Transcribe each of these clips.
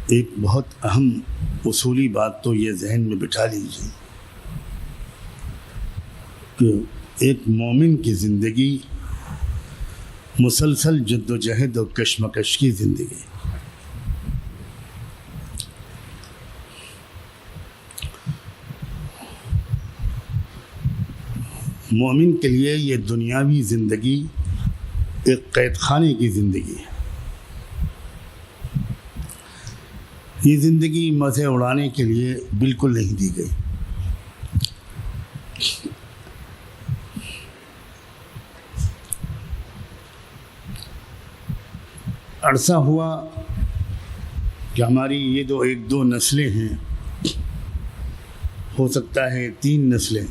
ایک بہت اہم اصولی بات تو یہ ذہن میں بٹھا لیجیے کہ ایک مومن کی زندگی مسلسل جد و جہد اور کشمکش کی زندگی. مومن کے لیے یہ دنیاوی زندگی ایک قید خانے کی زندگی ہے. یہ زندگی مزے اڑانے کے لیے بالکل نہیں دی گئی. عرصہ ہوا کہ ہماری یہ ایک دو نسلیں ہیں، ہو سکتا ہے 3 نسلیں،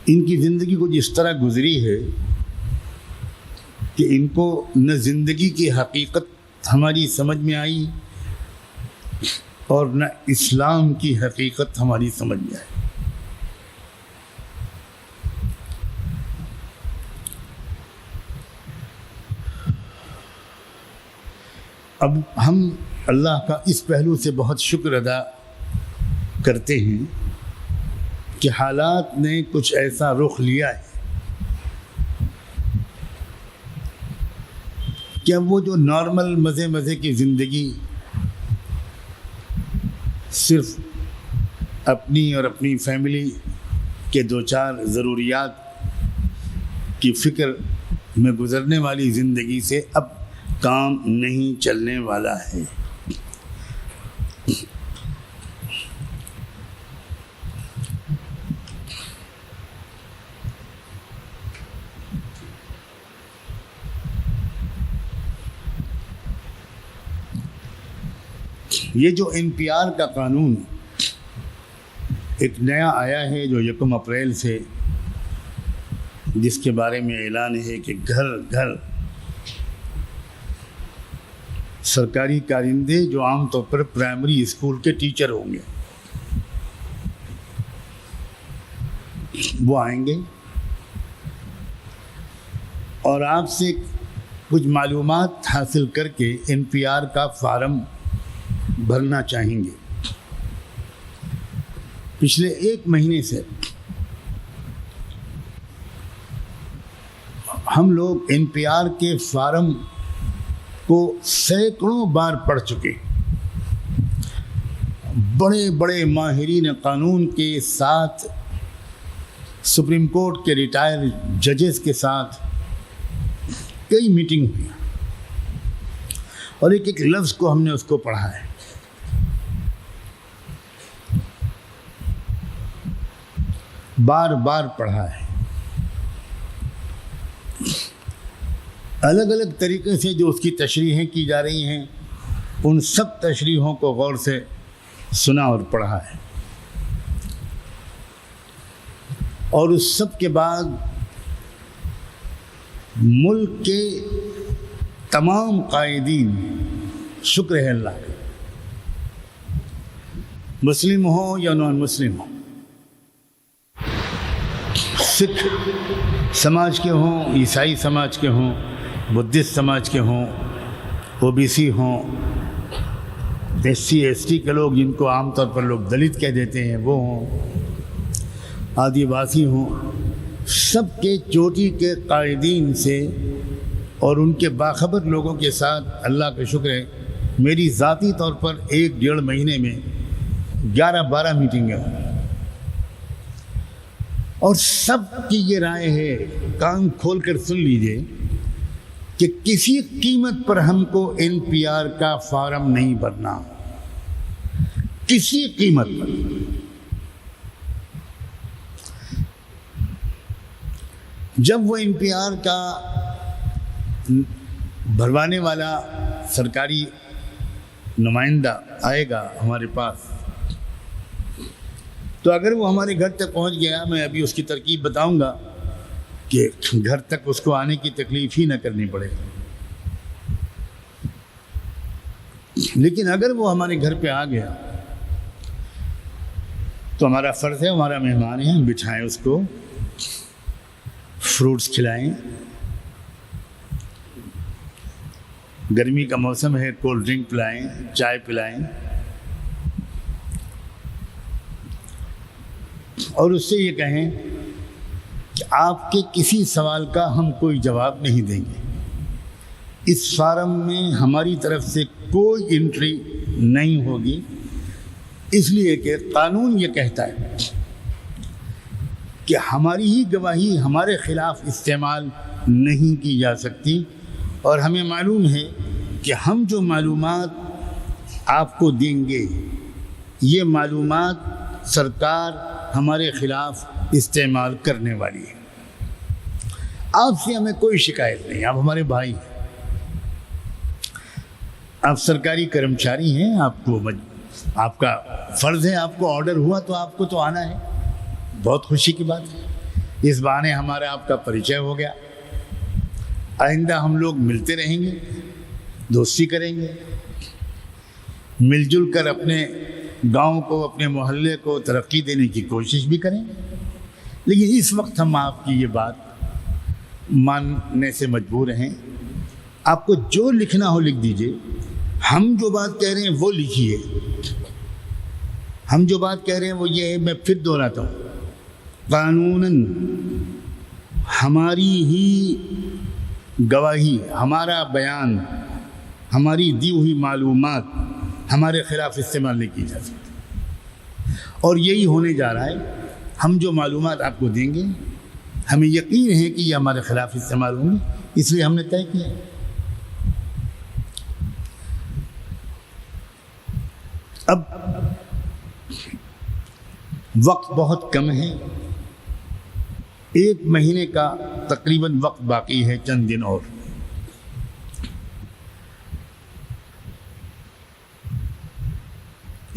ان کی زندگی کو جس طرح گزری ہے کہ ان کو نہ زندگی کی حقیقت ہماری سمجھ میں آئی اور نہ اسلام کی حقیقت ہماری سمجھ میں آئی. اب ہم اللہ کا اس پہلو سے بہت شکر ادا کرتے ہیں کہ حالات نے کچھ ایسا رخ لیا ہے کہ اب وہ جو نارمل مزے کی زندگی صرف اپنی اور اپنی فیملی کے 2-4 ضروریات کی فکر میں گزرنے والی زندگی سے اب کام نہیں چلنے والا ہے. یہ جو NPR کا قانون ایک نیا آیا ہے جو 1 اپریل سے، جس کے بارے میں اعلان ہے کہ گھر گھر سرکاری کارندے جو عام طور پر پرائمری اسکول کے ٹیچر ہوں گے وہ آئیں گے اور آپ سے کچھ معلومات حاصل کر کے NPR کا فارم بھرنا چاہیں گے. پچھلے 1 مہینے سے ہم لوگ NPR کے فارم کو سینکڑوں بار پڑھ چکے. بڑے بڑے ماہرین قانون کے ساتھ، سپریم کورٹ کے ریٹائر ججز کے ساتھ کئی میٹنگ ہوئی اور ایک ایک لفظ کو ہم نے اس کو پڑھا ہے. بار بار پڑھا ہے. الگ الگ طریقے سے جو اس کی تشریحیں کی جا رہی ہیں ان سب تشریحوں کو غور سے سنا اور پڑھا ہے. اور اس سب کے بعد ملک کے تمام قائدین، شکر ہے اللہ کا، مسلم ہوں یا نان مسلم ہوں، سکھ سماج کے ہوں، عیسائی سماج کے ہوں، بدھسٹ سماج کے ہوں، OBC ہوں، SC ST کے لوگ جن کو عام طور پر لوگ دلت کہہ دیتے ہیں وہ ہوں، آدیواسی ہوں، سب کے چوٹی کے قائدین سے اور ان کے باخبر لوگوں کے ساتھ اللہ کا شکر ہے میری ذاتی طور پر 1-1.5 مہینے میں 11-12 میٹنگیں ہوں اور سب کی یہ رائے ہے، کان کھول کر سن لیجئے، کہ کسی قیمت پر ہم کو NPR کا فارم نہیں بھرنا، کسی قیمت پر. جب وہ NPR کا بھروانے والا سرکاری نمائندہ آئے گا ہمارے پاس، تو اگر وہ ہمارے گھر تک پہنچ گیا، میں ابھی اس کی ترکیب بتاؤں گا کہ گھر تک اس کو آنے کی تکلیف ہی نہ کرنی پڑے، لیکن اگر وہ ہمارے گھر پہ آ گیا تو ہمارا فرض ہے، ہمارا مہمان ہے، ہم بٹھائیں اس کو، فروٹس کھلائیں، گرمی کا موسم ہے، کولڈ ڈرنک پلائیں، چائے پلائیں، اور اس سے یہ کہیں کہ آپ کے کسی سوال کا ہم کوئی جواب نہیں دیں گے، اس فارم میں ہماری طرف سے کوئی انٹری نہیں ہوگی، اس لیے کہ قانون یہ کہتا ہے کہ ہماری ہی گواہی ہمارے خلاف استعمال نہیں کی جا سکتی، اور ہمیں معلوم ہے کہ ہم جو معلومات آپ کو دیں گے یہ معلومات سرکار ہمارے خلاف استعمال کرنے والی ہے۔ آپ سے ہمیں کوئی شکایت نہیں، آپ ہمارے بھائی ہیں، آپ سرکاری کرمچاری ہیں، آپ کا فرض ہے، آپ کو آرڈر ہوا تو آپ کو تو آنا ہے، بہت خوشی کی بات ہے، اس بہانے ہمارا آپ کا پریچے ہو گیا، آئندہ ہم لوگ ملتے رہیں گے، دوستی کریں گے، مل جل کر اپنے گاؤں کو، اپنے محلے کو ترقی دینے کی کوشش بھی کریں، لیکن اس وقت ہم آپ کی یہ بات ماننے سے مجبور ہیں۔ آپ کو جو لکھنا ہو لکھ دیجئے، ہم جو بات کہہ رہے ہیں وہ لکھیے، ہم جو بات کہہ رہے ہیں وہ یہ ہے، میں پھر دہراتا ہوں، قانوناً ہماری ہی گواہی، ہمارا بیان، ہماری دی ہوئی معلومات ہمارے خلاف استعمال نہیں کی جا سکتی، اور یہی ہونے جا رہا ہے۔ ہم جو معلومات آپ کو دیں گے ہمیں یقین ہے کہ یہ ہمارے خلاف استعمال ہوں گی، اس لیے ہم نے طے کیا ہے۔ اب وقت بہت کم ہے، 1 مہینے کا تقریباً وقت باقی ہے، چند دن اور۔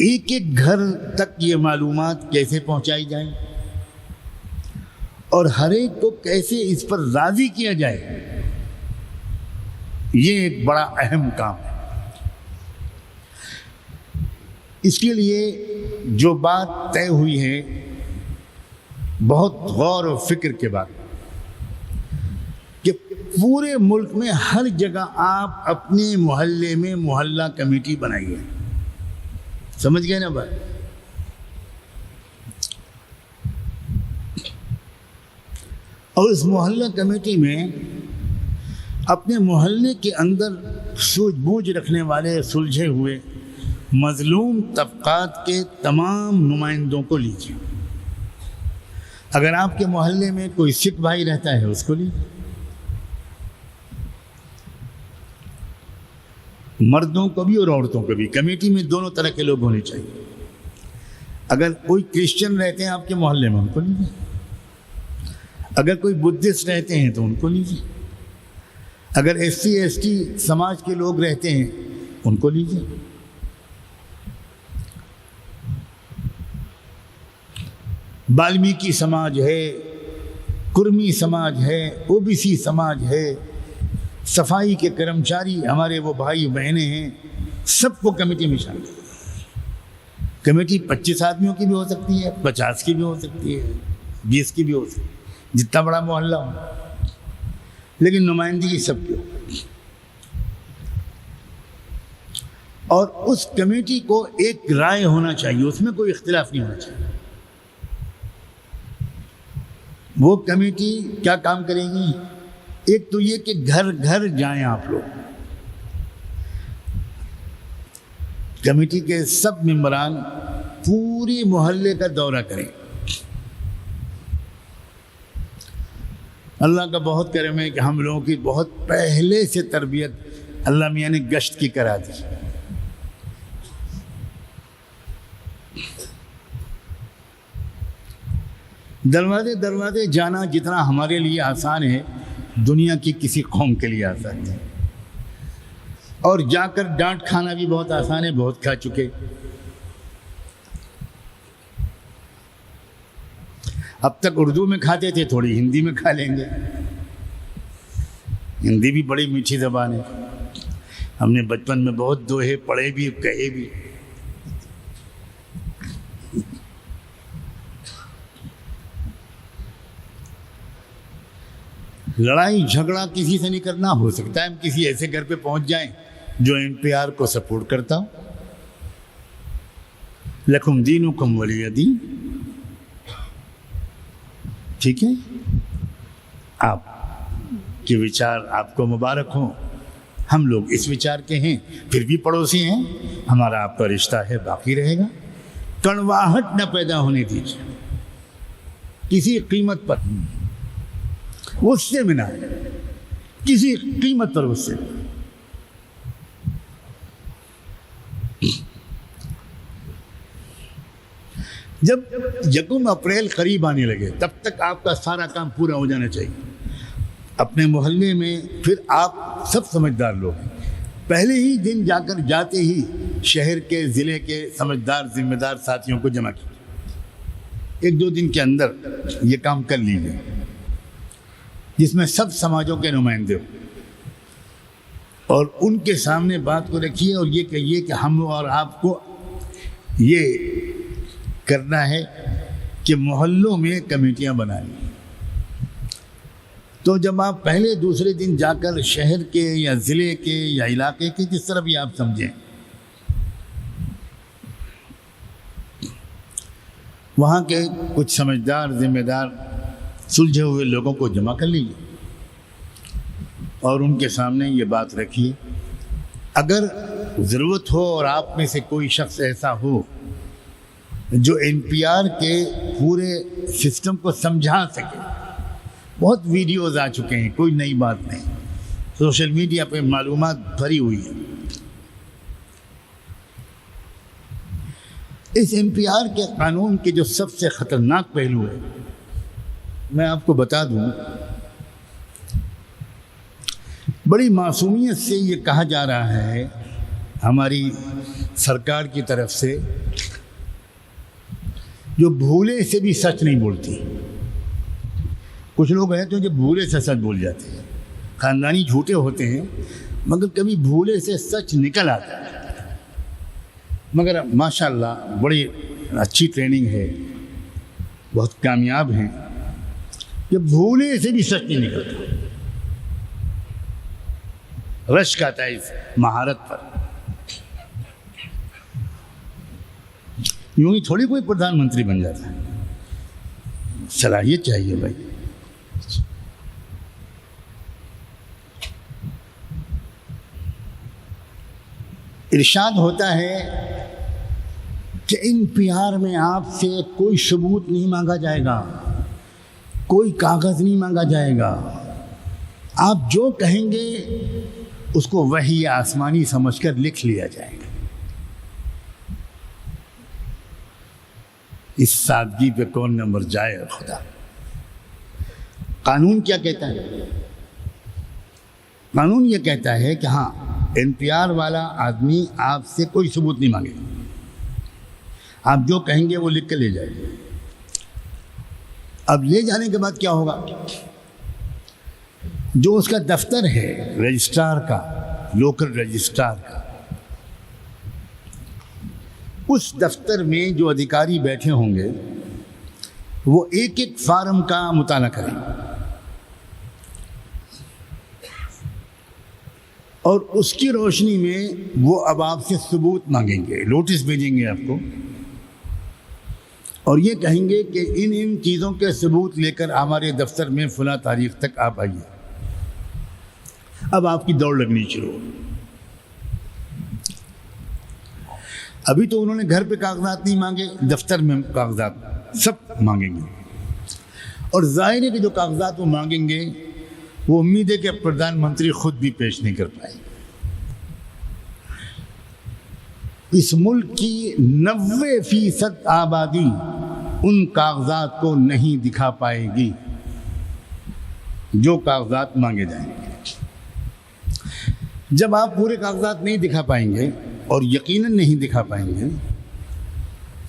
ایک ایک گھر تک یہ معلومات کیسے پہنچائی جائیں اور ہر ایک کو کیسے اس پر راضی کیا جائے، یہ ایک بڑا اہم کام ہے۔ اس کے لیے جو بات طے ہوئی ہے، بہت غور و فکر کے بعد، کہ پورے ملک میں ہر جگہ آپ اپنے محلے میں محلہ کمیٹی بنائیے، سمجھ گئے نا بات؟ اور اس محلہ کمیٹی میں اپنے محلے کے اندر سوجھ بوجھ رکھنے والے، سلجھے ہوئے مظلوم طبقات کے تمام نمائندوں کو لیجیے۔ اگر آپ کے محلے میں کوئی سکھ بھائی رہتا ہے اس کو لیجیے، مردوں کو بھی اور عورتوں کو بھی، کمیٹی میں دونوں طرح کے لوگ ہونے چاہیے۔ اگر کوئی کرسچن رہتے ہیں آپ کے محلے میں ان کو لیجیے، اگر کوئی بدھسٹ رہتے ہیں تو ان کو لیجیے، اگر SC ST سماج کے لوگ رہتے ہیں ان کو لیجیے۔ بالمیکی سماج ہے، کرمی سماج ہے، OBC سماج ہے، صفائی کے کرمچاری ہمارے وہ بھائی بہنیں ہیں، سب کو کمیٹی میں شامل۔ کمیٹی 25 آدمیوں کی بھی ہو سکتی ہے، 50 کی بھی ہو سکتی ہے، 20 کی بھی ہو سکتی ہے، جتنا بڑا محلہ ہو، لیکن نمائندگی سب کی ہو۔ اور اس کمیٹی کو ایک رائے ہونا چاہیے، اس میں کوئی اختلاف نہیں ہونا چاہیے۔ وہ کمیٹی کیا کام کرے گی؟ ایک تو یہ کہ گھر گھر جائیں آپ لوگ، کمیٹی کے سب ممبران پوری محلے کا دورہ کریں۔ اللہ کا بہت کرم ہے کہ ہم لوگوں کی بہت پہلے سے تربیت اللہ میاں نے گشت کی کرا دی۔ دروازے دروازے جانا جتنا ہمارے لیے آسان ہے، دنیا کی کسی قوم کے لیے آسان ہے، اور جا کر ڈانٹ کھانا بھی بہت آسان ہے، بہت کھا چکے۔ اب تک اردو میں کھاتے تھے، تھوڑی ہندی میں کھا لیں گے، ہندی بھی بڑی میٹھی زبان ہے، ہم نے بچپن میں بہت دوہے پڑھے بھی، کہے بھی۔ لڑائی جھگڑا کسی سے نہیں کرنا، ہو سکتا ہے ہم کسی ایسے گھر پہ پہنچ جائیں جو NPR کو سپورٹ کرتا ہوں. لکم دینکم ولی دین. ٹھیک ہے، آپ کے وچار آپ کو مبارک ہوں. ہم لوگ اس وچار کے ہیں، پھر بھی پڑوسی ہیں. ہمارا آپ کا رشتہ ہے، باقی رہے گا. کڑواہٹ نہ پیدا ہونے دیجیے کسی قیمت پر. غصے میں نہ کسی قیمت پر غصے. جب 1 اپریل قریب آنے لگے تب تک آپ کا سارا کام پورا ہو جانا چاہیے. اپنے محلے میں پھر آپ سب سمجھدار لوگ ہیں، پہلے ہی دن جاتے ہی شہر کے ضلع کے سمجھدار ذمہ دار ساتھیوں کو جمع کیجیے. 1-2 دن کے اندر یہ کام کر لیجیے، جس میں سب سماجوں کے نمائندے ہوں، اور ان کے سامنے بات کو رکھیے اور یہ کہیے کہ ہم اور آپ کو یہ کرنا ہے کہ محلوں میں کمیٹیاں بنانی. تو جب آپ پہلے دوسرے دن جا کر شہر کے یا ضلع کے یا علاقے کے، جس طرح بھی آپ سمجھیں، وہاں کے کچھ سمجھدار ذمہ دار سلجھے ہوئے لوگوں کو جمع کر لیجیے اور ان کے سامنے یہ بات رکھیے. اگر ضرورت ہو اور آپ میں سے کوئی شخص ایسا ہو جو NPR کے پورے سسٹم کو سمجھا سکے. بہت ویڈیوز آ چکے ہیں، کوئی نئی بات نہیں، سوشل میڈیا پہ معلومات بھری ہوئی ہے. اس NPR کے قانون کے جو سب سے خطرناک پہلو ہے، میں آپ کو بتا دوں. بڑی معصومیت سے یہ کہا جا رہا ہے ہماری سرکار کی طرف سے، جو بھولے سے بھی سچ نہیں بولتی. کچھ لوگ ہیں تو جو بھولے سے سچ بول جاتے ہیں، خاندانی جھوٹے ہوتے ہیں مگر کبھی بھولے سے سچ نکل آتا ہے. مگر ماشاءاللہ بڑی اچھی ٹریننگ ہے، بہت کامیاب ہیں، کہ بھولے سے بھی سچ نہیں نکلتا. رشک آتا ہے اس مہارت پر. یوں ہی تھوڑی کوئی پردھان منتری بن جاتا ہے، صلاحیت چاہیے بھائی. ارشاد ہوتا ہے کہ NPR میں آپ سے کوئی ثبوت نہیں مانگا جائے گا، کوئی کاغذ نہیں مانگا جائے گا. آپ جو کہیں گے اس کو وحی آسمانی سمجھ کر لکھ لیا جائے گا. اس سادگی پہ کون نمبر جائے خدا. قانون کیا کہتا ہے؟ قانون یہ کہتا ہے کہ ہاں NPR والا آدمی آپ سے کوئی ثبوت نہیں مانگے، آپ جو کہیں گے وہ لکھ کے لے جائے گا. اب لے جانے کے بعد کیا ہوگا؟ جو اس کا دفتر ہے رجسٹرار کا، لوکل رجسٹرار کا، اس دفتر میں جو ادھیکاری بیٹھے ہوں گے وہ ایک ایک فارم کا مطالعہ کریں اور اس کی روشنی میں وہ اب آپ سے ثبوت مانگیں گے، نوٹس بھیجیں گے آپ کو اور یہ کہیں گے کہ ان چیزوں کے ثبوت لے کر ہمارے دفتر میں فلاں تاریخ تک آپ آئیے. اب آپ کی دوڑ لگنی شروع. ابھی تو انہوں نے گھر پہ کاغذات نہیں مانگے، دفتر میں کاغذات سب مانگیں گے اور ظاہر ہے کہ جو کاغذات وہ مانگیں گے وہ امید ہے کہ پردھان منتری خود بھی پیش نہیں کر پائے. اس ملک کی 90% آبادی ان کاغذات کو نہیں دکھا پائے گی جو کاغذات مانگے جائیں گے. جب آپ پورے کاغذات نہیں دکھا پائیں گے اور یقیناً نہیں دکھا پائیں گے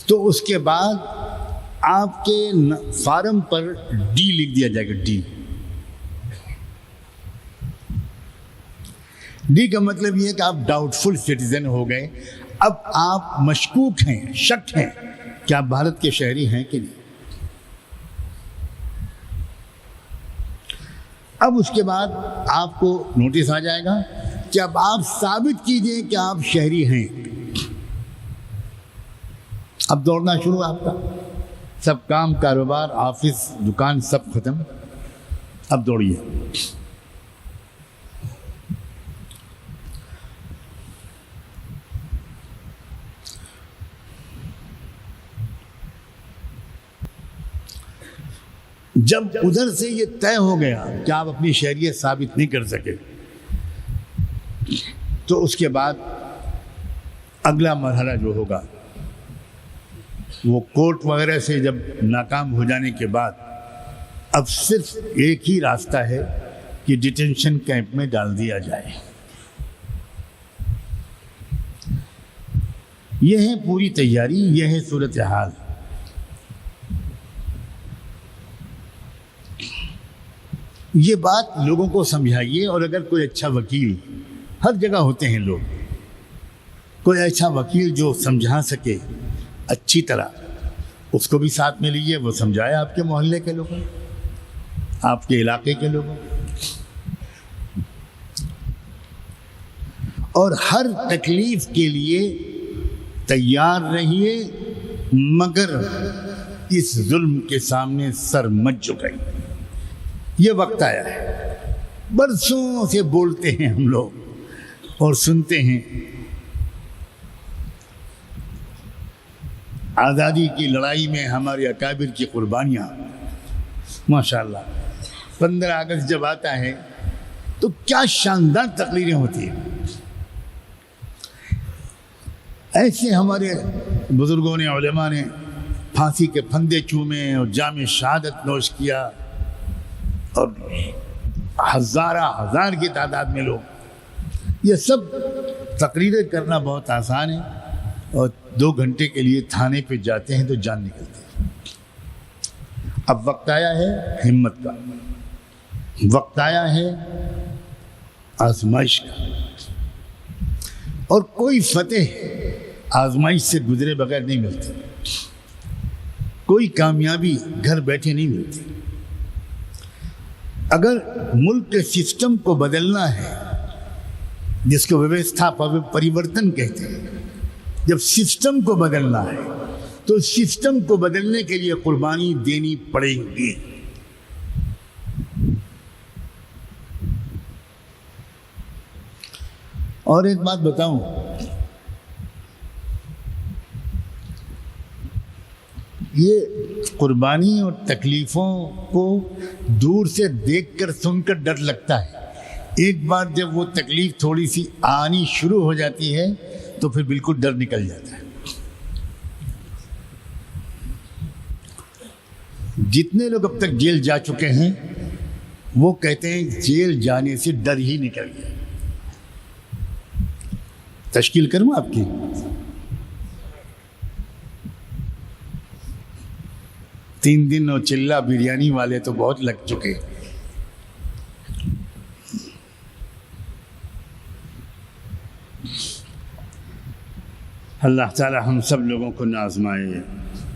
تو اس کے بعد آپ کے فارم پر ڈی لکھ دیا جائے گا. ڈی کا مطلب یہ ہے کہ آپ ڈاؤٹ فل سٹیزن ہو گئے. اب آپ مشکوک ہیں، شک ہیں کہ آپ بھارت کے شہری ہیں کہ نہیں. اب اس کے بعد آپ کو نوٹس آ جائے گا کہ اب آپ ثابت کیجئے کہ آپ شہری ہیں. اب دوڑنا شروع آپ کا، سب کام کاروبار آفس دکان سب ختم، اب دوڑیے. جب ادھر سے یہ طے ہو گیا کہ آپ اپنی شہریت ثابت نہیں کر سکے، تو اس کے بعد اگلا مرحلہ جو ہوگا وہ کورٹ وغیرہ سے جب ناکام ہو جانے کے بعد اب صرف ایک ہی راستہ ہے کہ ڈیٹینشن کیمپ میں ڈال دیا جائے. یہ ہے پوری تیاری، یہ ہے صورتحال. یہ بات لوگوں کو سمجھائیے، اور اگر کوئی اچھا وکیل، ہر جگہ ہوتے ہیں لوگ، کوئی اچھا وکیل جو سمجھا سکے اچھی طرح، اس کو بھی ساتھ میں لیجیے، وہ سمجھائے آپ کے محلے کے لوگوں، آپ کے علاقے کے لوگوں. اور ہر تکلیف کے لیے تیار رہیے، مگر اس ظلم کے سامنے سر مت جھکائیے. یہ وقت آیا ہے. برسوں سے بولتے ہیں ہم لوگ اور سنتے ہیں، آزادی کی لڑائی میں ہمارے اکابر کی قربانیاں، ماشاءاللہ. 15 اگست جب آتا ہے تو کیا شاندار تقریریں ہوتی ہیں. ایسے ہمارے بزرگوں نے، علماء نے پھانسی کے پھندے چومے اور جام شہادت نوش کیا، اور ہزار کی تعداد میں لوگ. یہ سب تقریریں کرنا بہت آسان ہے، اور 2 گھنٹے کے لیے تھانے پہ جاتے ہیں تو جان نکلتی ہے. اب وقت آیا ہے ہمت کا، وقت آیا ہے آزمائش کا، اور کوئی فتح آزمائش سے گزرے بغیر نہیں ملتی، کوئی کامیابی گھر بیٹھے نہیں ملتی. اگر ملک کے سسٹم کو بدلنا ہے، جس کو ویوستھا پریورتن کہتے ہیں، جب سسٹم کو بدلنا ہے تو سسٹم کو بدلنے کے لیے قربانی دینی پڑے گی. اور ایک بات بتاؤں، یہ قربانی اور تکلیفوں کو دور سے دیکھ کر سن کر ڈر لگتا ہے. ایک بار جب وہ تکلیف تھوڑی سی آنی شروع ہو جاتی ہے تو پھر بالکل ڈر نکل جاتا ہے. جتنے لوگ اب تک جیل جا چکے ہیں وہ کہتے ہیں جیل جانے سے ڈر ہی نکل گیا. تشکیل کروں آپ کی؟ تین دن اور چلہ بریانی والے تو بہت لگ چکے. اللہ تعالی ہم سب لوگوں کو نازمائے،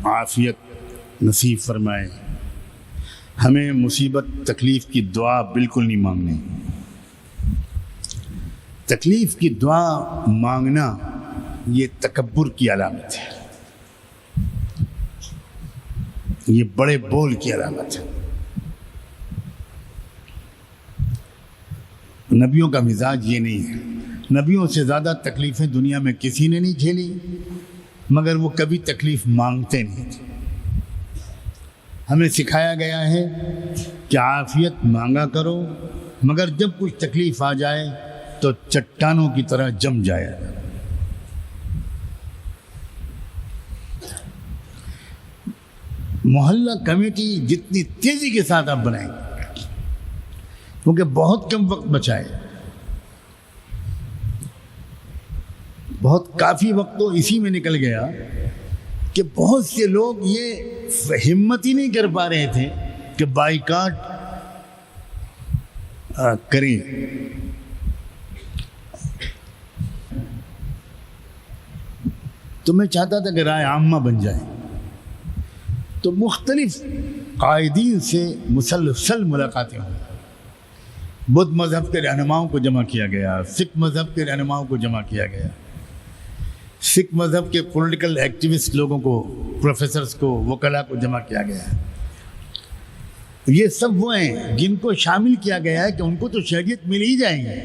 عافیت نصیب فرمائے. ہمیں مصیبت تکلیف کی دعا بالکل نہیں مانگنی. تکلیف کی دعا مانگنا یہ تکبر کی علامت ہے، یہ بڑے بول کی علامت ہے. نبیوں کا مزاج یہ نہیں ہے. نبیوں سے زیادہ تکلیفیں دنیا میں کسی نے نہیں جھیلی، مگر وہ کبھی تکلیف مانگتے نہیں تھے. ہمیں سکھایا گیا ہے کہ عافیت مانگا کرو، مگر جب کچھ تکلیف آ جائے تو چٹانوں کی طرح جم جائے. محلہ کمیٹی جتنی تیزی کے ساتھ آپ بنائیں گے، کیونکہ بہت کم وقت بچا ہے، بہت کافی وقت تو اسی میں نکل گیا کہ بہت سے لوگ یہ ہمت ہی نہیں کر پا رہے تھے کہ بائیکاٹ کریں. تو میں چاہتا تھا کہ رائے عامہ بن جائے، تو مختلف قائدین سے مسلسل ملاقاتیں ہوں. بدھ مذہب کے رہنماؤں کو جمع کیا گیا، سکھ مذہب کے رہنماؤں کو جمع کیا گیا، سکھ مذہب کے پولیٹیکل ایکٹیوسٹ لوگوں کو، پروفیسرز کو، وکلاء کو جمع کیا گیا ہے۔ یہ سب وہ ہیں جن کو شامل کیا گیا ہے کہ ان کو تو شہریت مل ہی جائیں گے،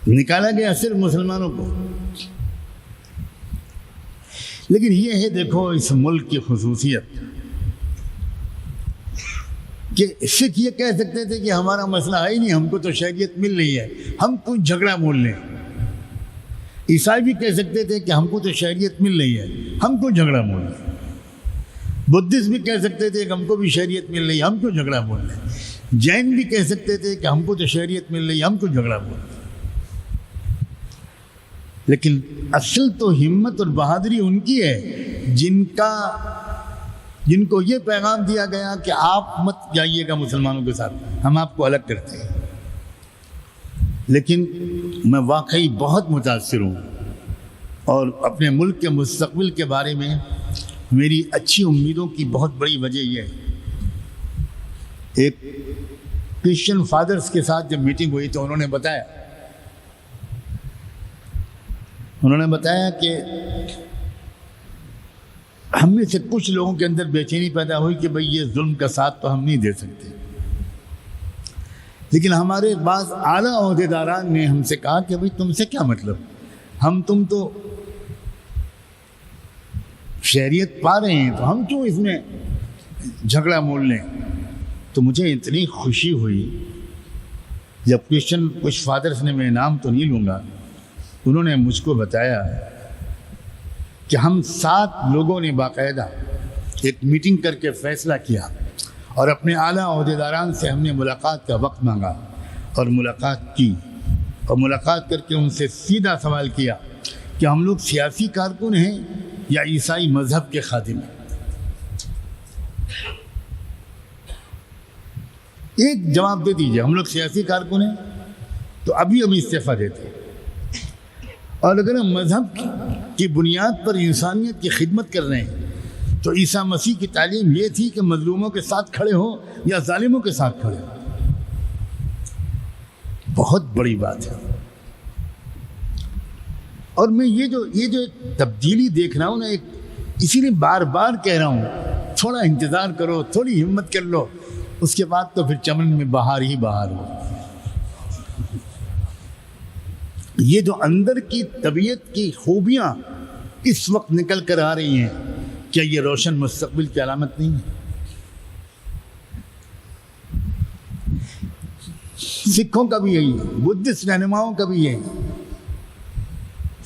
نکالا گیا صرف مسلمانوں کو۔ لیکن یہ ہے دیکھو اس ملک کی خصوصیت کہ سکھ یہ کہہ سکتے تھے کہ ہمارا مسئلہ ہے ہی نہیں، ہم کو تو شہریت مل رہی ہے، ہم کوئی جھگڑا مول لیں۔ عیسائی بھی کہہ سکتے تھے کہ ہم کو تو شہریت مل رہی ہے، ہم کو جھگڑا مول لیں۔ بدھسٹ بھی کہہ سکتے تھے کہ ہم کو بھی شہریت مل رہی ہے، ہم کو جھگڑا مول لیں۔ جین بھی کہہ سکتے تھے کہ ہم کو تو شہریت مل رہی ہے، ہم کو جھگڑا مول لیں۔ لیکن اصل تو ہمت اور بہادری ان کی ہے جن کو یہ پیغام دیا گیا کہ آپ مت جائیے گا مسلمانوں کے ساتھ، ہم آپ کو الگ کرتے ہیں۔ لیکن میں واقعی بہت متاثر ہوں، اور اپنے ملک کے مستقبل کے بارے میں میری اچھی امیدوں کی بہت بڑی وجہ یہ ہے۔ ایک کرسچن فادرز کے ساتھ جب میٹنگ ہوئی تو انہوں نے بتایا کہ ہم میں سے کچھ لوگوں کے اندر بے چینی پیدا ہوئی کہ بھئی یہ ظلم کا ساتھ تو ہم نہیں دے سکتے، لیکن ہمارے بعض اعلیٰ عہدیداران نے ہم سے کہا کہ بھئی تم سے کیا مطلب، تم تو شہریت پا رہے ہیں تو ہم کیوں اس میں جھگڑا مول لیں۔ تو مجھے اتنی خوشی ہوئی جب کرسچن کچھ فادرز نے، میں نام تو نہیں لوں گا، انہوں نے مجھ کو بتایا کہ ہم 7 لوگوں نے باقاعدہ ایک میٹنگ کر کے فیصلہ کیا، اور اپنے اعلیٰ عہدیداران سے ہم نے ملاقات کا وقت مانگا اور ملاقات کی، اور ملاقات کر کے ان سے سیدھا سوال کیا کہ ہم لوگ سیاسی کارکن ہیں یا عیسائی مذہب کے خادم ہیں۔ ایک جواب دے دیجئے، ہم لوگ سیاسی کارکن ہیں تو ابھی ہم استعفیٰ دیتے ہیں، اور اگر ہم مذہب کی بنیاد پر انسانیت کی خدمت کر رہے ہیں تو عیسیٰ مسیح کی تعلیم یہ تھی کہ مظلوموں کے ساتھ کھڑے ہوں یا ظالموں کے ساتھ کھڑے ہوں۔ بہت بڑی بات ہے، اور میں یہ جو ایک تبدیلی دیکھ رہا ہوں نا، اسی لیے بار بار کہہ رہا ہوں تھوڑا انتظار کرو، تھوڑی ہمت کر لو، اس کے بعد تو پھر چمن میں بہار ہی بہار ہو۔ یہ جو اندر کی طبیعت کی خوبیاں اس وقت نکل کر آ رہی ہیں، کیا یہ روشن مستقبل کی علامت نہیں ہے؟ سکھوں کا بھی یہی ہے، بدھسٹ رہنماؤں کا بھی یہی ہے،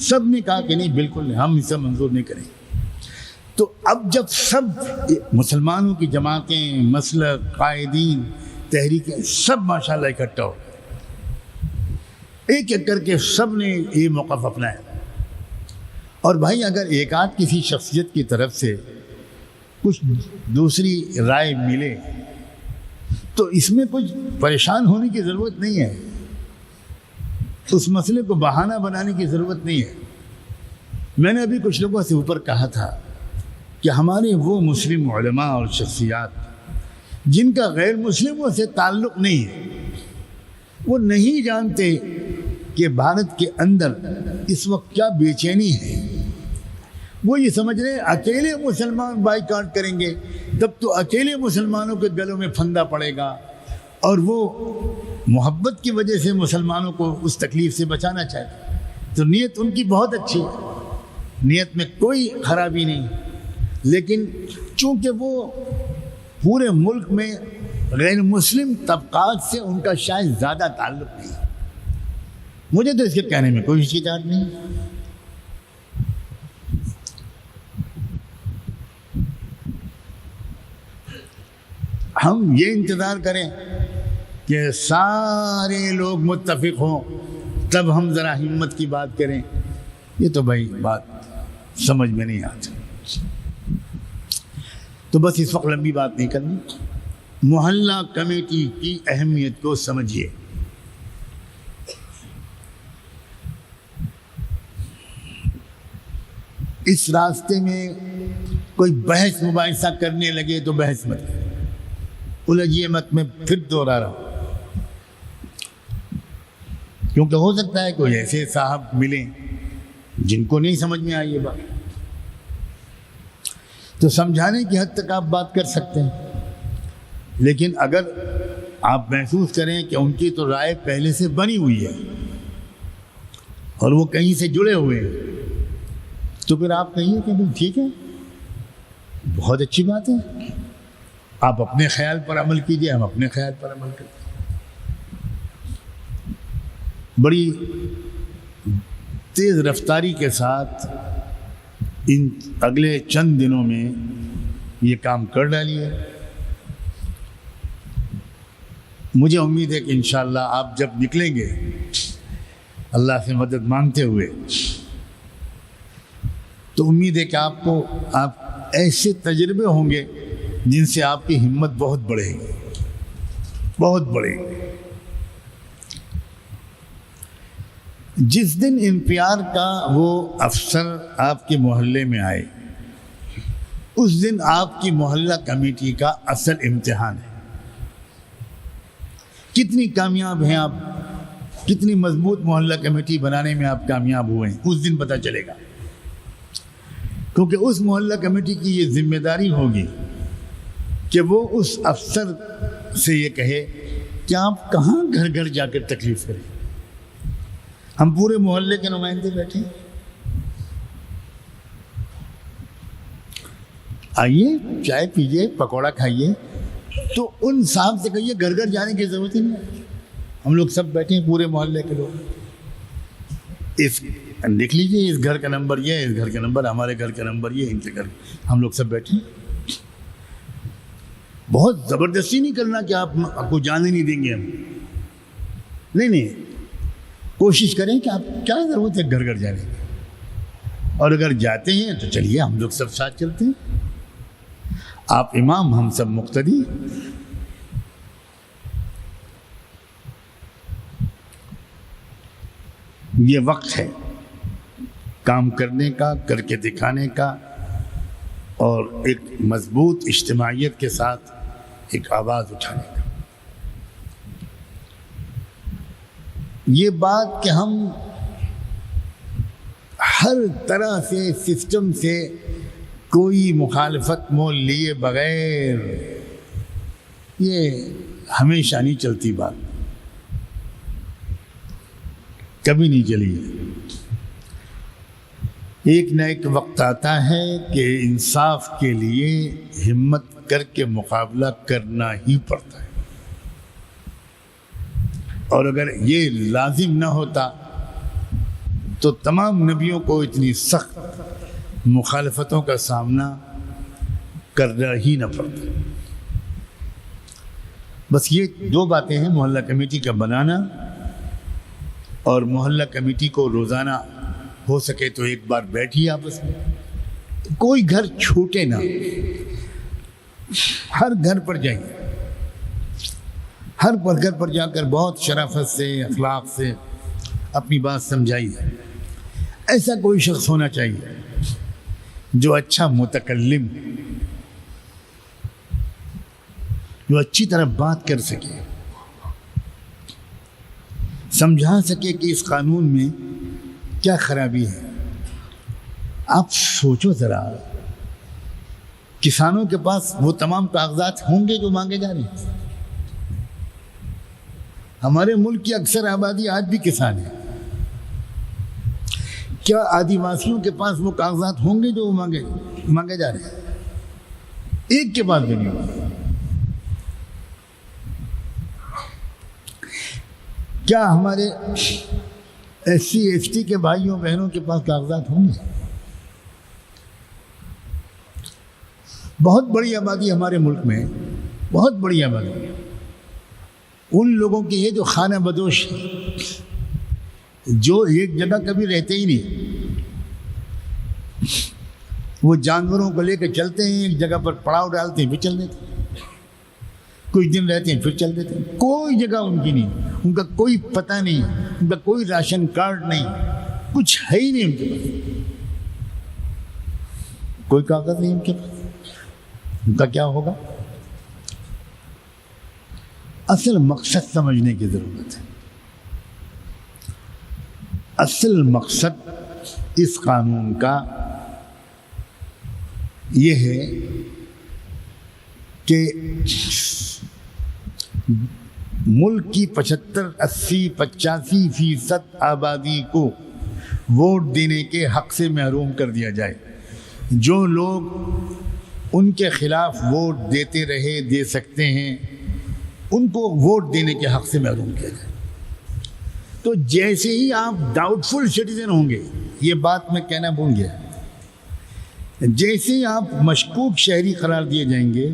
سب نے کہا کہ نہیں، بالکل نہیں، ہم اسے منظور نہیں کریں۔ تو اب جب سب مسلمانوں کی جماعتیں، مسلک، قائدین، تحریکیں سب ماشاءاللہ اکٹھا ہو، ایک ایک کر کے سب نے یہ موقف اپنایا، اور بھائی اگر ایک آدھ کسی شخصیت کی طرف سے کچھ دوسری رائے ملے تو اس میں کچھ پریشان ہونے کی ضرورت نہیں ہے، اس مسئلے کو بہانہ بنانے کی ضرورت نہیں ہے۔ میں نے ابھی کچھ لوگوں سے اوپر کہا تھا کہ ہمارے وہ مسلم علماء اور شخصیات جن کا غیر مسلموں سے تعلق نہیں ہے، وہ نہیں جانتے کہ بھارت کے اندر اس وقت کیا بے چینی ہے۔ وہ یہ سمجھ رہے ہیں اکیلے مسلمان بائیکاٹ کریں گے تب تو اکیلے مسلمانوں کے گلوں میں پھندا پڑے گا، اور وہ محبت کی وجہ سے مسلمانوں کو اس تکلیف سے بچانا چاہتے۔ تو نیت ان کی بہت اچھی ہے، نیت میں کوئی خرابی نہیں، لیکن چونکہ وہ پورے ملک میں غیر مسلم طبقات سے ان کا شاید زیادہ تعلق نہیں۔ مجھے تو اس کے کہنے میں کوئی ہچکچاہٹ نہیں۔ ہم یہ انتظار کریں کہ سارے لوگ متفق ہوں تب ہم ذرا ہمت کی بات کریں، یہ تو بھائی بات سمجھ میں نہیں آتی۔ تو بس اس وقت لمبی بات نہیں کرنی، محلہ کمیٹی کی اہمیت کو سمجھیے۔ اس راستے میں کوئی بحث مباحثہ کرنے لگے تو بحث مت کریں، الجھیے مت، میں پھر دوہرا رہا ہوں، کیونکہ ہو سکتا ہے کوئی ایسے صاحب ملیں جن کو نہیں سمجھ میں آئی یہ بات، تو سمجھانے کی حد تک آپ بات کر سکتے ہیں، لیکن اگر آپ محسوس کریں کہ ان کی تو رائے پہلے سے بنی ہوئی ہے اور وہ کہیں سے جڑے ہوئے ہیں، تو پھر آپ کہیے کہ ٹھیک ہے، بہت اچھی بات ہے، آپ اپنے خیال پر عمل کیجئے، ہم اپنے خیال پر عمل کرتے ہیں۔ بڑی تیز رفتاری کے ساتھ ان اگلے چند دنوں میں یہ کام کر ڈالیے۔ مجھے امید ہے کہ انشاءاللہ آپ جب نکلیں گے اللہ سے مدد مانگتے ہوئے، تو امید ہے کہ آپ ایسے تجربے ہوں گے جن سے آپ کی ہمت بہت بڑھے گی، بہت بڑھے گی۔ جس دن امپیار کا وہ افسر آپ کے محلے میں آئے، اس دن آپ کی محلہ کمیٹی کا اصل امتحان ہے۔ کتنی کامیاب ہیں آپ، کتنی مضبوط محلہ کمیٹی بنانے میں آپ کامیاب ہوئے ہیں، اس دن پتہ چلے گا، کیونکہ اس محلہ کمیٹی کی یہ ذمہ داری ہوگی کہ وہ اس افسر سے یہ کہے کہ آپ کہاں گھر گھر جا کر تکلیف کریں، ہم پورے محلے کے نمائندے بیٹھے ہیں، آئیے چائے پیجیے، پکوڑا کھائیے، تو ان صاحب سے کہیے گھر گھر جانے کی ضرورت ہی نہیں، ہم لوگ سب بیٹھے ہیں پورے محلے کے لوگ، لکھ لیجیے اس گھر کا نمبر یہ، اس گھر کا نمبر، ہمارے گھر کا نمبر یہ، ان کے گھر، ہم لوگ سب بیٹھے ہیں۔ بہت زبردستی نہیں کرنا کہ آپ کو جانے نہیں دیں گے ہم، نہیں، کوشش کریں کہ آپ کیا ضرورت ہے گھر گھر جانے کی، اور اگر جاتے ہیں تو چلیے ہم لوگ سب ساتھ چلتے ہیں، آپ امام ہم سب مقتدی۔ یہ وقت ہے کام کرنے کا، کر کے دکھانے کا، اور ایک مضبوط اجتماعیت کے ساتھ ایک آواز اٹھانے کا۔ یہ بات کہ ہم ہر طرح سے سسٹم سے کوئی مخالفت مول لیے بغیر، یہ ہمیشہ نہیں چلتی بات، کبھی نہیں چلی ہے۔ ایک نہ ایک وقت آتا ہے کہ انصاف کے لیے ہمت کر کے مقابلہ کرنا ہی پڑتا ہے، اور اگر یہ لازم نہ ہوتا تو تمام نبیوں کو اتنی سخت مخالفتوں کا سامنا کرنا ہی نہ پڑتا۔ بس یہ دو باتیں ہیں، محلہ کمیٹی کا بنانا اور محلہ کمیٹی کو روزانہ ہو سکے تو ایک بار بیٹھیے آپس میں، کوئی گھر چھوٹے نہ، ہر گھر پر جائیے، ہر گھر پر جا کر بہت شرافت سے، اخلاق سے اپنی بات سمجھائیے۔ ایسا کوئی شخص ہونا چاہیے جو اچھا متکلم، جو اچھی طرح بات کر سکے، سمجھا سکے کہ اس قانون میں کیا خرابی ہے۔ آپ سوچو ذرا، کسانوں کے پاس وہ تمام کاغذات ہوں گے جو مانگے جا رہے ہیں؟ ہمارے ملک کی اکثر آبادی آج بھی کسان ہے، کیا آدی واسیوں کے پاس وہ کاغذات ہوں گے جو مانگے جا رہے ہیں؟ ایک کے پاس بھی نہیں ہوگا۔ کیا ہمارے ایس سی ایس ٹی کے بھائیوں بہنوں کے پاس کاغذات ہوں گے؟ بہت بڑی آبادی ہمارے ملک میں، بہت بڑی آبادی، ان لوگوں کی ہے جو خانہ بدوش ہے، جو ایک جگہ کبھی رہتے ہی نہیں، وہ جانوروں کو لے کے چلتے ہیں، ایک جگہ پر پڑاؤ ڈالتے ہیں پھر چل دیتے ہیں، کچھ دن رہتے ہیں پھر چل دیتے ہیں، کوئی جگہ ان کی نہیں، ان کا کوئی پتہ نہیں، ان کا کوئی راشن کارڈ نہیں، کچھ ہے ہی نہیں ان کے پاس، کوئی کاغذ نہیں ان کے پاس، ان کا کیا ہوگا؟ اصل مقصد سمجھنے کی ضرورت ہے. اصل مقصد اس قانون کا یہ ہے کہ ملک کی 75, 80, 85% آبادی کو ووٹ دینے کے حق سے محروم کر دیا جائے. جو لوگ ان کے خلاف ووٹ دیتے رہے, دے سکتے ہیں, ان کو ووٹ دینے کے حق سے محروم کیا جائے. تو جیسے ہی آپ ڈاؤٹ فل سٹیزن ہوں گے, یہ بات میں کہنا بھول گیا, جیسے ہی آپ مشکوک شہری قرار دیے جائیں گے,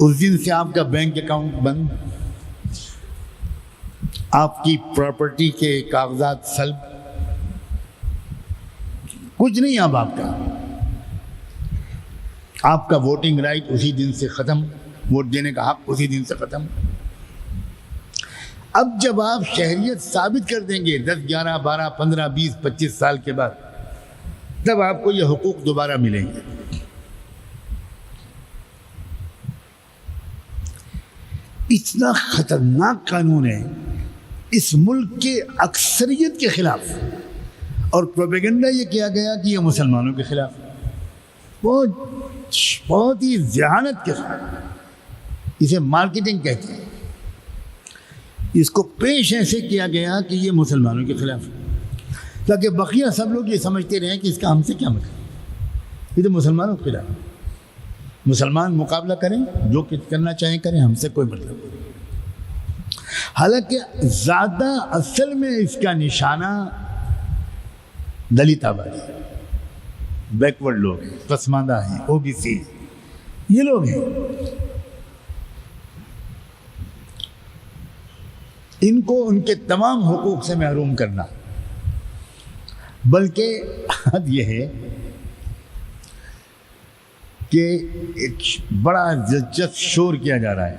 اس دن سے آپ کا بینک اکاؤنٹ بند, آپ کی پراپرٹی کے کاغذات سلب, کچھ نہیں اب آپ کا ووٹنگ رائٹ اسی دن سے ختم, ووٹ دینے کا حق اسی دن سے ختم. اب جب آپ شہریت ثابت کر دیں گے 10, 11, 12, 15, 20, 25 سال کے بعد, تب آپ کو یہ حقوق دوبارہ ملیں گے. اتنا خطرناک قانون ہے, اس ملک کے اکثریت کے خلاف, اور پروپیگنڈا یہ کیا گیا کہ یہ مسلمانوں کے خلاف, بہت ہی ذہانت کے ساتھ, اسے مارکیٹنگ کہتے ہیں. اس کو پیش ایسے کیا گیا کہ یہ مسلمانوں کے خلاف, تاکہ بقیہ سب لوگ یہ سمجھتے رہیں کہ اس کا ہم سے کیا مطلب, یہ تو مسلمانوں کے خلاف. مسلمان مقابلہ کریں, جو کچھ کرنا چاہیں کریں, ہم سے کوئی مطلب نہیں. حالانکہ زیادہ اصل میں اس کا نشانہ دلت آبادی, بیکورڈ لوگ ہیں, پسماندہ ہیں, OBC, یہ لوگ ہیں. ان کو ان کے تمام حقوق سے محروم کرنا. بلکہ حد یہ ہے کہ ایک بڑا دلچسپ شور کیا جا رہا ہے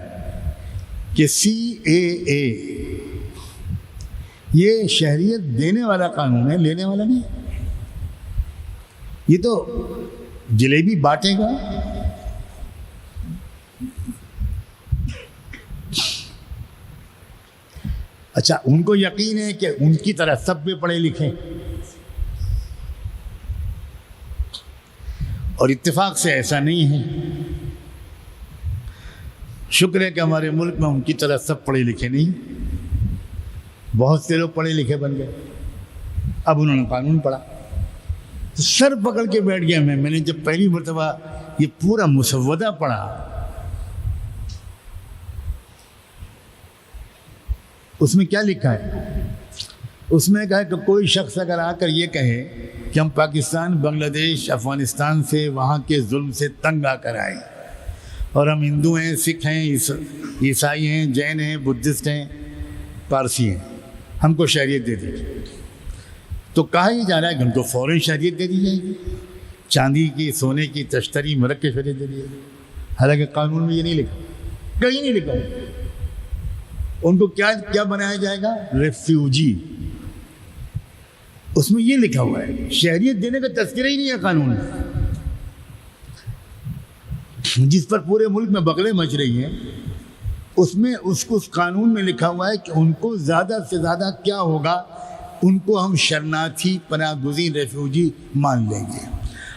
کہ CAA یہ شہریت دینے والا قانون ہے, لینے والا نہیں. یہ تو جلیبی بانٹے گا, اچھا ان کو یقین ہے کہ ان کی طرح سب بھی پڑھے لکھے, اور اتفاق سے ایسا نہیں ہے. شکر ہے کہ ہمارے ملک میں ان کی طرح سب پڑھے لکھے نہیں, بہت سے لوگ پڑھے لکھے بن گئے. اب انہوں نے قانون پڑھا تو سر پکڑ کے بیٹھ گیا. میں نے جب پہلی مرتبہ یہ پورا مسودہ پڑھا, اس میں کیا لکھا ہے؟ اس میں کہا کہ کوئی شخص اگر آ کر یہ کہے کہ ہم پاکستان, بنگلہ دیش, افغانستان سے, وہاں کے ظلم سے تنگ آ کر آئے, اور ہم ہندو ہیں, سکھ ہیں, عیسائی ہیں, جین ہیں, بدھسٹ ہیں, پارسی ہیں, ہم کو شہریت دے دیجیے, تو کہا یہ جا رہا ہے کہ ہم کو فوراً شہریت دے دی جائے گی, چاندی کی, سونے کی تشتری مرک کے شہریت دے دی جائے گی. حالانکہ قانون میں یہ نہیں لکھا, کہیں نہیں لکھا. ان کو کیا بنایا جائے گا؟ ریفیوجی. اس میں یہ لکھا ہوا ہے, شہریت دینے کا تذکرہ ہی نہیں ہے قانون میں, جس پر پورے ملک میں بغلیں مچ رہی ہیں. اس میں اس قانون میں لکھا ہوا ہے کہ ان کو زیادہ سے زیادہ کیا ہوگا, ان کو ہم شرناتھی, پناہ گزین, ریفیوجی مان لیں گے.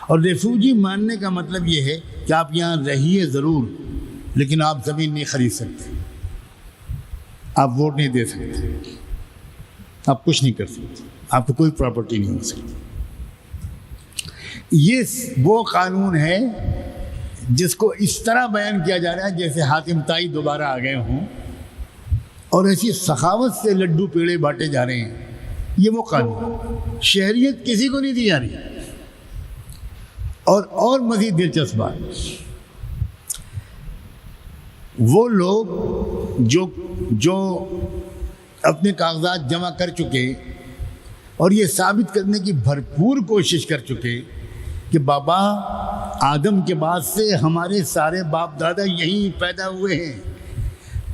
اور ریفیوجی ماننے کا مطلب یہ ہے کہ آپ یہاں رہیے ضرور, لیکن آپ زمین نہیں خرید سکتے, آپ ووٹ نہیں دے سکتے, آپ کچھ نہیں کر سکتے, آپ کو کوئی پراپرٹی نہیں ہو سکتی. یہ وہ قانون ہے جس کو اس طرح بیان کیا جا رہا ہے جیسے حاتم طائی دوبارہ آ گئے ہوں اور ایسی سخاوت سے لڈو پیڑے بانٹے جا رہے ہیں. یہ وہ قانون, شہریت کسی کو نہیں دی جا رہی. اور مزید دلچسپ بات, وہ لوگ جو اپنے کاغذات جمع کر چکے اور یہ ثابت کرنے کی بھرپور کوشش کر چکے کہ بابا آدم کے بعد سے ہمارے سارے باپ دادا یہیں پیدا ہوئے ہیں,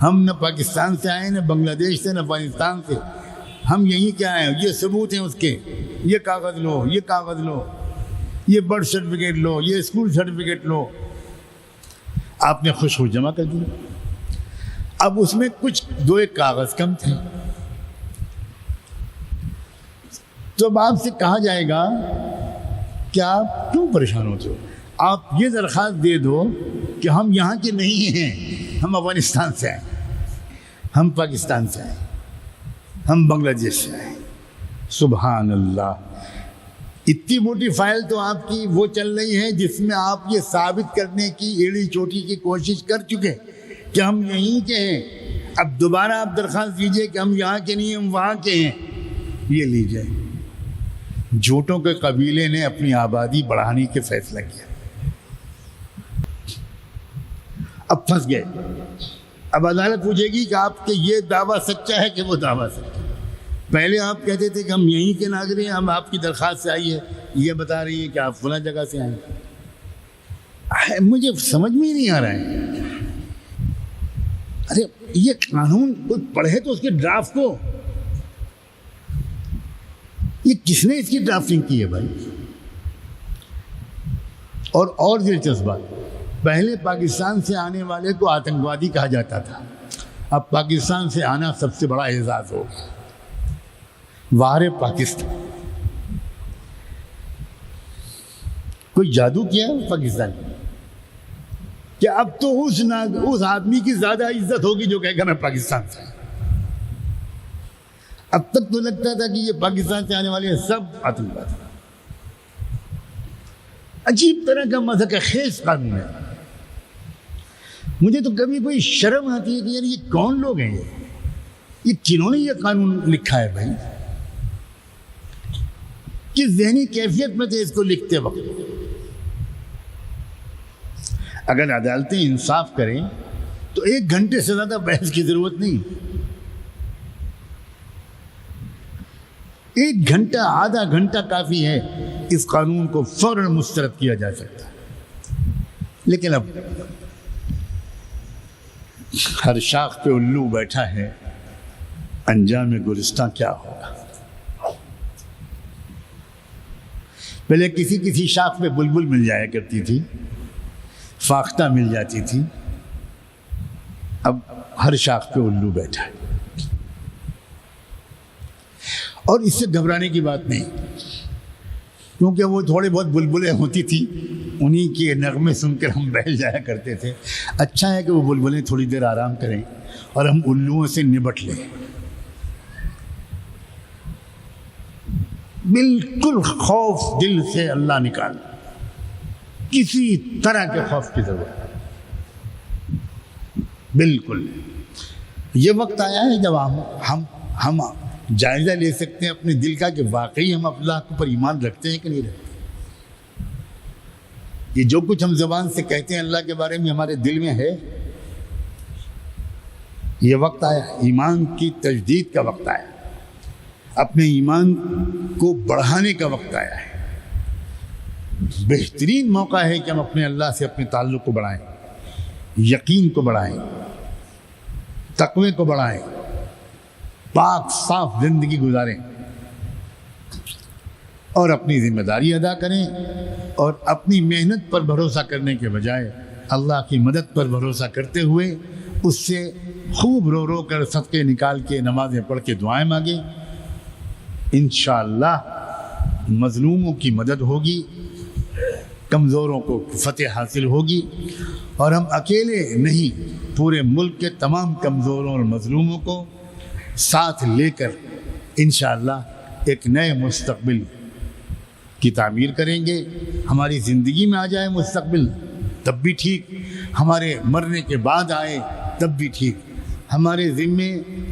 ہم نہ پاکستان سے آئے, نہ بنگلہ دیش سے, نہ افغانستان سے, ہم یہیں کیا آئے, یہ ثبوت ہیں اس کے, یہ کاغذ لو, یہ کاغذ لو, یہ برتھ سرٹیفکیٹ لو, یہ اسکول سرٹیفکیٹ لو. آپ نے خوش جمع کر دی. اب اس میں کچھ 2-1 کاغذ کم تھے، تو اب آپ سے کہا جائے گا کہ آپ کیوں پریشان ہوتے ہو، آپ یہ درخواست دے دو کہ ہم یہاں کے نہیں ہیں، ہم افغانستان سے آئے، ہم پاکستان سے آئے، ہم بنگلہ دیش سے آئے۔ سبحان اللہ، اتنی موٹی فائل تو آپ کی وہ چل رہی ہے جس میں آپ یہ ثابت کرنے کی ایڑی چوٹی کی کوشش کر چکے کہ ہم یہیں کے ہیں۔ اب دوبارہ آپ درخواست دیجئے کہ ہم یہاں کے نہیں، ہم وہاں کے ہیں، یہ لیجئے۔ جھوٹوں کے قبیلے نے اپنی آبادی بڑھانے کے فیصلہ کیا، اب پھنس گئے۔ اب عدالت پوچھے گی کہ آپ کے یہ دعویٰ سچا ہے کہ وہ دعویٰ سچا ہے۔ پہلے آپ کہتے تھے کہ ہم یہیں کے ناظرین ہیں، ہم آپ کی درخواست سے آئی ہے، یہ بتا رہی ہے کہ آپ فلاں جگہ سے آئے ہیں۔ مجھے سمجھ میں ہی نہیں آ رہا ہے، ارے یہ قانون کوئی پڑھے تو اس کے ڈرافٹ کو، یہ کس نے اس کی ڈرافٹنگ کی ہے بھائی؟ اور دلچسپ بات، پہلے پاکستان سے آنے والے کو آتنکوادی کہا جاتا تھا، اب پاکستان سے آنا سب سے بڑا اعزاز ہو گیا۔ وار پاکستان، کوئی جادو کیا ہے پاکستان کہ اب تو اس آدمی کی زیادہ عزت ہوگی جو کہے گا میں پاکستان سے۔ اب تک تو لگتا تھا کہ یہ پاکستان سے آنے والے سب آتنکوادی۔ عجیب طرح کا مذہق خیز قانون ہے۔ مجھے تو کبھی کوئی شرم آتی ہے کہ یار یہ کون لوگ ہیں، یہ کنہوں نے یہ قانون لکھا ہے بھائی؟ کس ذہنی کیفیت میں تھے اس کو لکھتے وقت؟ اگر عدالتیں انصاف کریں تو 1 گھنٹے سے زیادہ بحث کی ضرورت نہیں، 1 گھنٹہ آدھا گھنٹہ کافی ہے، اس قانون کو فوراً مسترد کیا جا سکتا ہے۔ لیکن اب ہر شاخ پہ الو بیٹھا ہے، انجام گلستاں کیا ہوگا؟ پہلے کسی شاخ پہ بلبل مل جایا کرتی تھی، فاختہ مل جاتی تھی، اب ہر شاخ پہ الو بیٹھا ہے۔ اور اس سے گھبرانے کی بات نہیں، کیونکہ وہ تھوڑے بہت بلبلیں ہوتی تھی، انہی کے نغمے سن کر ہم بہل جایا کرتے تھے۔ اچھا ہے کہ وہ بلبلیں تھوڑی دیر آرام کریں اور ہم الوؤں سے نبٹ لیں۔ بالکل خوف دل سے اللہ نکال، کسی طرح کے خوف کی ضرورت بالکل۔ یہ وقت آیا ہے جب ہم جائزہ لے سکتے ہیں اپنے دل کا کہ واقعی ہم اللہ کے اوپر ایمان رکھتے ہیں کہ نہیں رکھتے۔ یہ جو کچھ ہم زبان سے کہتے ہیں اللہ کے بارے میں ہمارے دل میں ہے؟ یہ وقت آیا، ایمان کی تجدید کا وقت آیا، اپنے ایمان کو بڑھانے کا وقت آیا ہے۔ بہترین موقع ہے کہ ہم اپنے اللہ سے اپنے تعلق کو بڑھائیں، یقین کو بڑھائیں، تقوی کو بڑھائیں، پاک صاف زندگی گزاریں اور اپنی ذمہ داری ادا کریں، اور اپنی محنت پر بھروسہ کرنے کے بجائے اللہ کی مدد پر بھروسہ کرتے ہوئے اس سے خوب رو رو کر صدقے نکال کے نمازیں پڑھ کے دعائیں مانگیں۔ انشاءاللہ مظلوموں کی مدد ہوگی، کمزوروں کو فتح حاصل ہوگی، اور ہم اکیلے نہیں، پورے ملک کے تمام کمزوروں اور مظلوموں کو ساتھ لے کر انشاءاللہ ایک نئے مستقبل کی تعمیر کریں گے۔ ہماری زندگی میں آ جائے مستقبل تب بھی ٹھیک، ہمارے مرنے کے بعد آئے تب بھی ٹھیک، ہمارے ذمے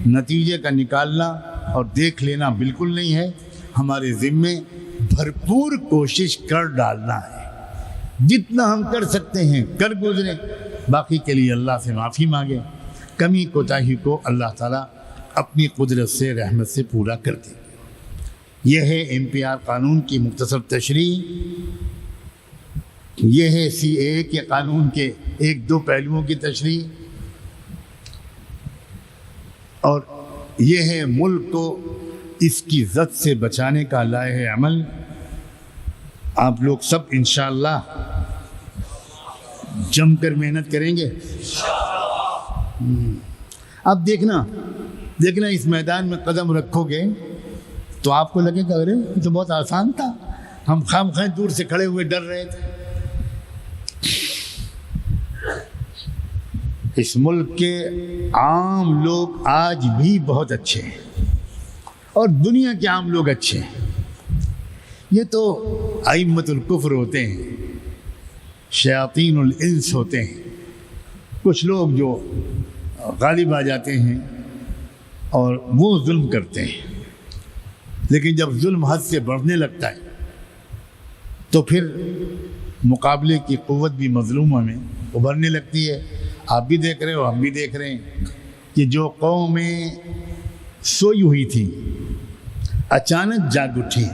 نتیجے کا نکالنا اور دیکھ لینا بالکل نہیں ہے، ہمارے ذمے بھرپور کوشش کر ڈالنا ہے، جتنا ہم کر سکتے ہیں کر گزریں، باقی کے لیے اللہ سے معافی مانگیں، کمی کوتاہی کو اللہ تعالیٰ اپنی قدرت سے رحمت سے پورا کر دے۔ یہ ہے MPR قانون کی مختصر تشریح، یہ ہے CAA کے قانون کے 1-2 پہلوؤں کی تشریح، اور یہ ہے ملک کو اس کی زد سے بچانے کا لائحہ عمل۔ آپ لوگ سب انشاءاللہ جم کر محنت کریں گے۔ اب دیکھنا اس میدان میں قدم رکھو گے تو آپ کو لگے کہ ارے یہ تو بہت آسان تھا، ہم خواہ دور سے کھڑے ہوئے ڈر رہے تھے۔ اس ملک کے عام لوگ آج بھی بہت اچھے ہیں اور دنیا کے عام لوگ اچھے ہیں۔ یہ تو ائمۃ الکفر ہوتے ہیں، شیاطین الانس ہوتے ہیں، کچھ لوگ جو غالب آ جاتے ہیں اور وہ ظلم کرتے ہیں، لیکن جب ظلم حد سے بڑھنے لگتا ہے تو پھر مقابلے کی قوت بھی مظلومہ میں ابھرنے لگتی ہے۔ آپ بھی دیکھ رہے ہو، ہم بھی دیکھ رہے ہیں کہ جو قومیں سوئی ہوئی تھی اچانک جاگ اٹھی،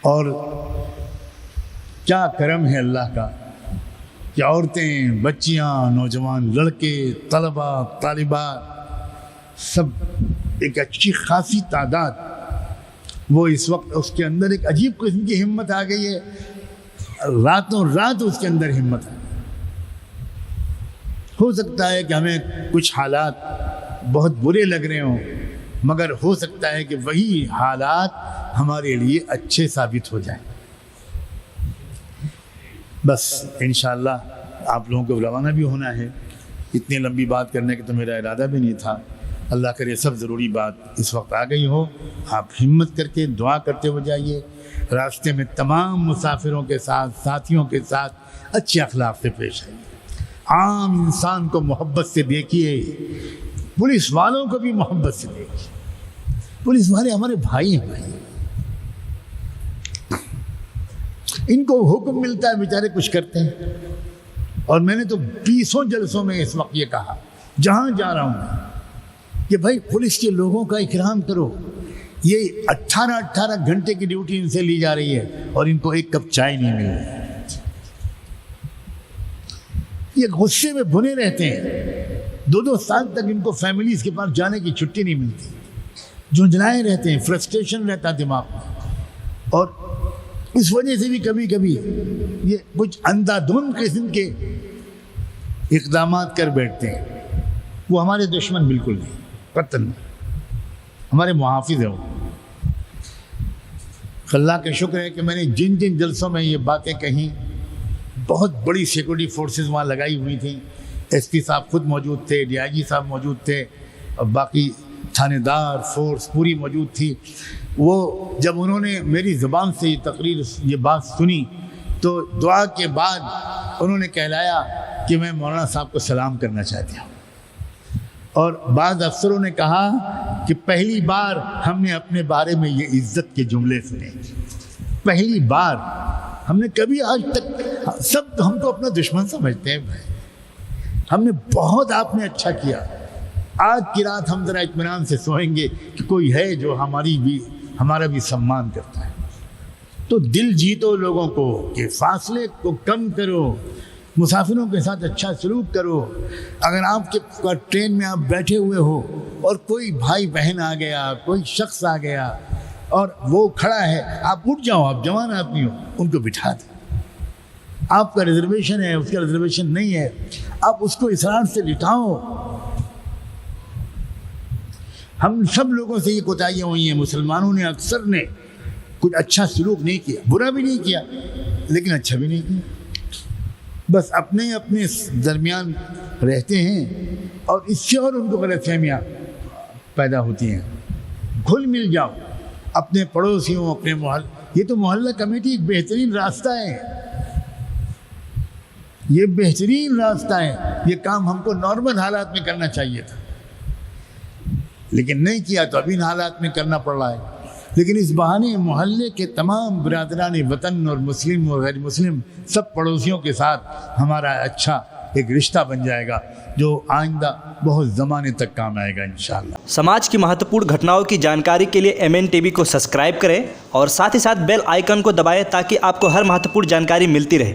اور کیا کرم ہے اللہ کا کہ عورتیں، بچیاں، نوجوان لڑکے، طلباء، طالبات، سب ایک اچھی خاصی تعداد، وہ اس وقت اس کے اندر ایک عجیب قسم کی ہمت آ گئی ہے، راتوں رات اس کے اندر ہمت ہے۔ ہو سکتا ہے کہ ہمیں کچھ حالات بہت برے لگ رہے ہوں، مگر ہو سکتا ہے کہ وہی حالات ہمارے لیے اچھے ثابت ہو جائیں۔ بس انشاءاللہ آپ لوگوں کو روانہ بھی ہونا ہے، اتنی لمبی بات کرنے کا تو میرا ارادہ بھی نہیں تھا۔ اللہ کرے سب ضروری بات اس وقت آ گئی ہو، آپ ہمت کر کے دعا کرتے ہو جائیے، راستے میں تمام مسافروں کے ساتھ، ساتھیوں کے ساتھ اچھے اخلاق سے پیش آئیے، عام انسان کو محبت سے دیکھیے، پولیس والوں کو بھی محبت سے دیکھیے، پولیس والے ہمارے بھائی ہیں بھائی، ان کو حکم ملتا ہے بیچارے کچھ کرتے ہیں۔ اور میں نے تو 20 جلسوں میں اس وقت یہ کہا، جہاں جا رہا ہوں کہ بھائی پولیس کے لوگوں کا اکرام کرو، یہ 18 گھنٹے کی ڈیوٹی ان سے لی جا رہی ہے اور ان کو ایک کپ چائے نہیں مل رہی، یہ غصے میں بھنے رہتے ہیں، 2 سال تک ان کو فیملیز کے پاس جانے کی چھٹی نہیں ملتی، جھنجھلائے رہتے ہیں، فرسٹریشن رہتا دماغ میں، اور اس وجہ سے بھی کبھی کبھی یہ کچھ اندھا دھند قسم کے اقدامات کر بیٹھتے ہیں۔ وہ ہمارے دشمن بالکل نہیں، قطعاً نہیں، ہمارے محافظ ہیں وہ۔ اللہ کا شکر ہے کہ میں نے جن جلسوں میں یہ باتیں کہیں، بہت بڑی سیکورٹی فورسز وہاں لگائی ہوئی تھیں، ایس پی صاحب خود موجود تھے، ڈی آئی جی صاحب موجود تھے، اور باقی تھانے دار فورس پوری موجود تھی۔ وہ جب انہوں نے میری زبان سے یہ تقریر، یہ بات سنی، تو دعا کے بعد انہوں نے کہلایا کہ میں مولانا صاحب کو سلام کرنا چاہتی ہوں، اور بعض افسروں نے کہا کہ پہلی بار ہم نے اپنے بارے میں یہ عزت کے جملے سنے، پہلی بار ہم نے کبھی آج تک، سب ہم کو اپنا دشمن سمجھتے ہیں بھائی، ہم نے بہت آپ نے اچھا کیا، آج کی رات ہم ذرا اطمینان سے سوئیں گے کہ کوئی ہے جو ہمارا بھی سمان کرتا ہے۔ تو دل جیتو لوگوں کو کہ فاصلے کو کم کرو، مسافروں کے ساتھ اچھا سلوک کرو۔ اگر آپ کے ٹرین میں آپ بیٹھے ہوئے ہو اور کوئی بھائی بہن آ گیا، کوئی شخص آ گیا اور وہ کھڑا ہے، آپ اٹھ جاؤ، آپ جوان آدمی ہو، ان کو بٹھا دیں۔ آپ کا ریزرویشن ہے، اس کا ریزرویشن نہیں ہے، آپ اس کو اصرار سے لٹاؤ۔ ہم سب لوگوں سے یہ کوتاہیاں ہوئی ہیں، مسلمانوں نے اکثر نے کچھ اچھا سلوک نہیں کیا، برا بھی نہیں کیا لیکن اچھا بھی نہیں کیا، بس اپنے درمیان رہتے ہیں، اور اس سے اور ان کو غلط فہمیاں پیدا ہوتی ہیں۔ گھل مل جاؤ اپنے پڑوسیوں، اپنے یہ تو محلہ کمیٹی ایک بہترین راستہ ہے، یہ بہترین راستہ ہے، یہ کام ہم کو نارمل حالات میں کرنا چاہیے تھا لیکن نہیں کیا، تو ابھی ان حالات میں کرنا پڑ رہا ہے۔ لیکن اس بہانے محلے کے تمام برادران وطن اور مسلم اور غیر مسلم سب پڑوسیوں کے ساتھ ہمارا اچھا ایک رشتہ بن جائے گا جو آئندہ بہت زمانے تک کام آئے گا انشاءاللہ۔ سماج کی مہتوپورن گھٹناؤں کی جانکاری کے لیے MN TV کو سبسکرائب کریں اور ساتھ ہی ساتھ بیل آئیکن کو دبائیں تاکہ آپ کو ہر مہتوپورن جانکاری ملتی رہے۔